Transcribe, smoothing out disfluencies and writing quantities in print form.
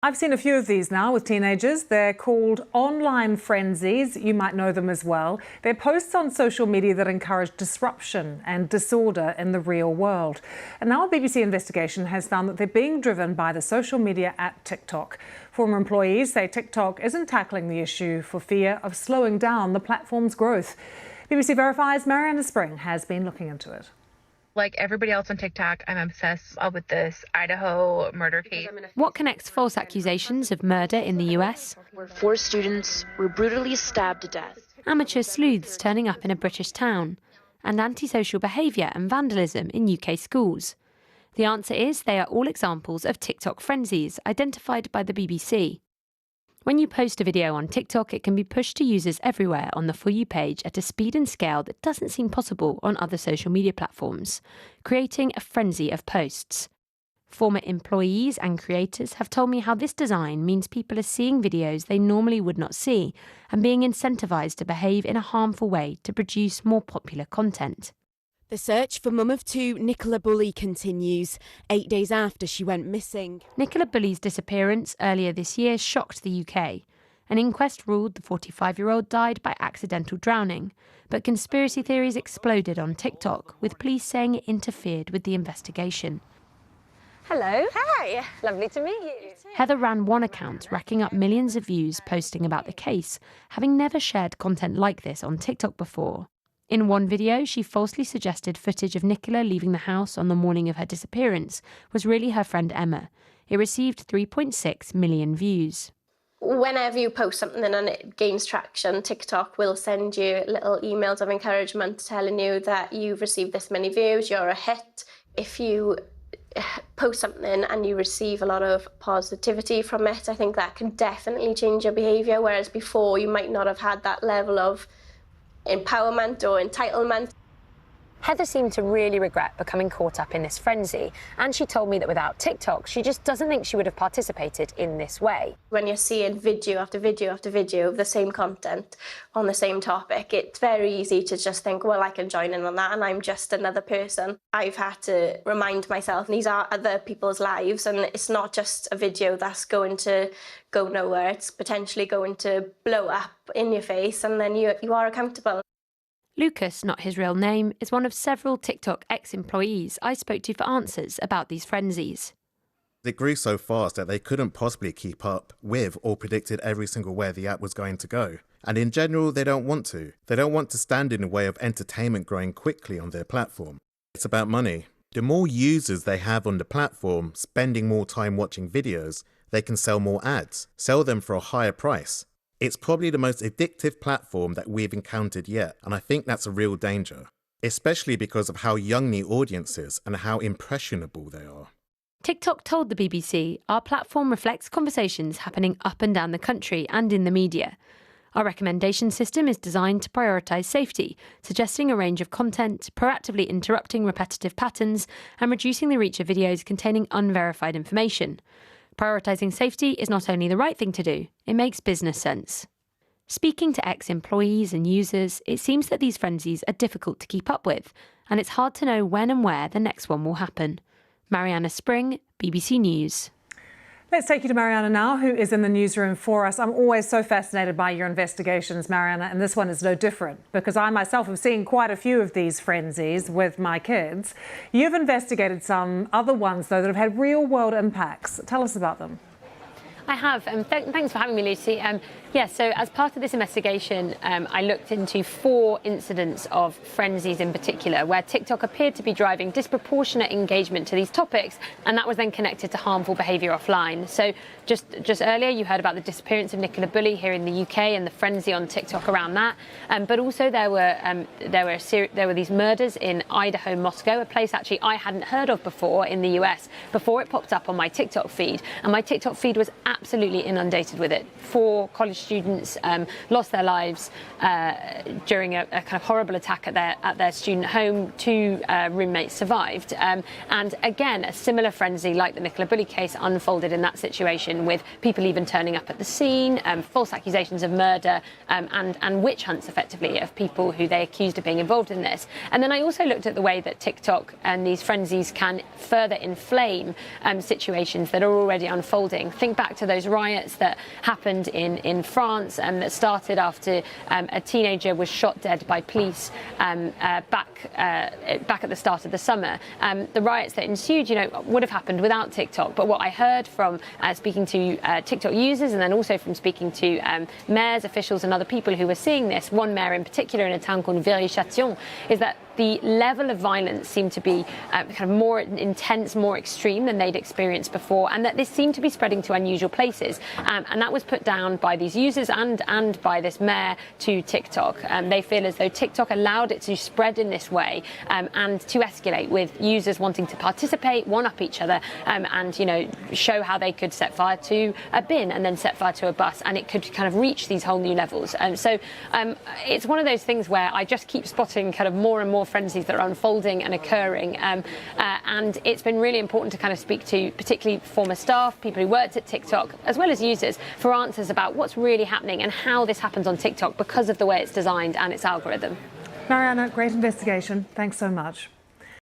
I've seen a few of these now with teenagers. They're called online frenzies. You might know them as well. They're posts on social media that encourage disruption and disorder in the real world. And now a BBC investigation has found that they're being driven by the social media app TikTok. Former employees say TikTok isn't tackling the issue for fear of slowing down the platform's growth. BBC Verify's Mariana Spring has been looking into it. Like everybody else on TikTok, I'm obsessed with this Idaho murder case. What connects false accusations of murder in the US? Where 4 students were brutally stabbed to death. Amateur sleuths turning up in a British town, and antisocial behaviour and vandalism in UK schools. The answer is they are all examples of TikTok frenzies identified by the BBC. When you post a video on TikTok, it can be pushed to users everywhere on the For You page at a speed and scale that doesn't seem possible on other social media platforms, creating a frenzy of posts. Former employees and creators have told me how this design means people are seeing videos they normally would not see and being incentivised to behave in a harmful way to produce more popular content. The search for mum of 2, Nicola Bully, continues, 8 days after she went missing. Nicola Bully's disappearance earlier this year shocked the UK. An inquest ruled the 45-year-old died by accidental drowning, but conspiracy theories exploded on TikTok, with police saying it interfered with the investigation. Hello. Hi. Lovely to meet you. Heather ran one account, racking up millions of views posting about the case, having never shared content like this on TikTok before. In one video, she falsely suggested footage of Nicola leaving the house on the morning of her disappearance was really her friend Emma. It received 3.6 million views. Whenever you post something and it gains traction, TikTok will send you little emails of encouragement telling you that you've received this many views, you're a hit. If you post something and you receive a lot of positivity from it, I think that can definitely change your behaviour, whereas before you might not have had that level of empowerment or entitlement. Heather seemed to really regret becoming caught up in this frenzy, and she told me that without TikTok, she just doesn't think she would have participated in this way. When you're seeing video after video after video of the same content on the same topic, it's very easy to just think, well, I can join in on that and I'm just another person. I've had to remind myself these are other people's lives, and it's not just a video that's going to go nowhere. It's potentially going to blow up in your face, and then you are accountable. Lucas, not his real name, is one of several TikTok ex-employees I spoke to for answers about these frenzies. It grew so fast that they couldn't possibly keep up with or predicted every single way the app was going to go. And in general, they don't want to. They don't want to stand in the way of entertainment growing quickly on their platform. It's about money. The more users they have on the platform spending more time watching videos, they can sell more ads, sell them for a higher price. It's probably the most addictive platform that we've encountered yet, and I think that's a real danger, especially because of how young the audience is and how impressionable they are. TikTok told the BBC, our platform reflects conversations happening up and down the country and in the media. Our recommendation system is designed to prioritise safety, suggesting a range of content, proactively interrupting repetitive patterns, and reducing the reach of videos containing unverified information. Prioritising safety is not only the right thing to do, it makes business sense. Speaking to ex-employees and users, it seems that these frenzies are difficult to keep up with, and it's hard to know when and where the next one will happen. Mariana Spring, BBC News. Let's take you to Mariana now, who is in the newsroom for us. I'm always so fascinated by your investigations, Mariana, and this one is no different, because I myself have seen quite a few of these frenzies with my kids. You've investigated some other ones, though, that have had real-world impacts. Tell us about them. I have, and thanks for having me, Lucy. So as part of this investigation, I looked into 4 incidents of frenzies in particular, where TikTok appeared to be driving disproportionate engagement to these topics, and that was then connected to harmful behaviour offline. So just earlier, you heard about the disappearance of Nicola Bully here in the UK and the frenzy on TikTok around that. But also there were these murders in Idaho, Moscow, a place actually I hadn't heard of before in the US, before it popped up on my TikTok feed, and my TikTok feed was absolutely inundated with it. 4 college students lost their lives during a kind of horrible attack at their student home. 2 roommates survived. And again, a similar frenzy like the Nicola Bully case unfolded in that situation, with people even turning up at the scene, false accusations of murder, and witch hunts, effectively, of people who they accused of being involved in this. And then I also looked at the way that TikTok and these frenzies can further inflame situations that are already unfolding. Think back to those riots that happened in France and that started after a teenager was shot dead by police back at the start of the summer. The riots that ensued, would have happened without TikTok. But what I heard from speaking to TikTok users and then also from speaking to mayors, officials and other people who were seeing this, one mayor in particular in a town called Viry-Châtillon, is that the level of violence seemed to be kind of more intense, more extreme than they'd experienced before, and that this seemed to be spreading to unusual places. And that was put down by these users and by this mayor to TikTok. They feel as though TikTok allowed it to spread in this way and to escalate, with users wanting to participate, one-up each other, and show how they could set fire to a bin and then set fire to a bus, and it could kind of reach these whole new levels. So it's one of those things where I just keep spotting kind of more and more frenzies that are unfolding and occurring, and it's been really important to kind of speak to particularly former staff, people who worked at TikTok, as well as users, for answers about what's really happening and how this happens on TikTok because of the way it's designed and its algorithm. Mariana, great investigation. Thanks so much.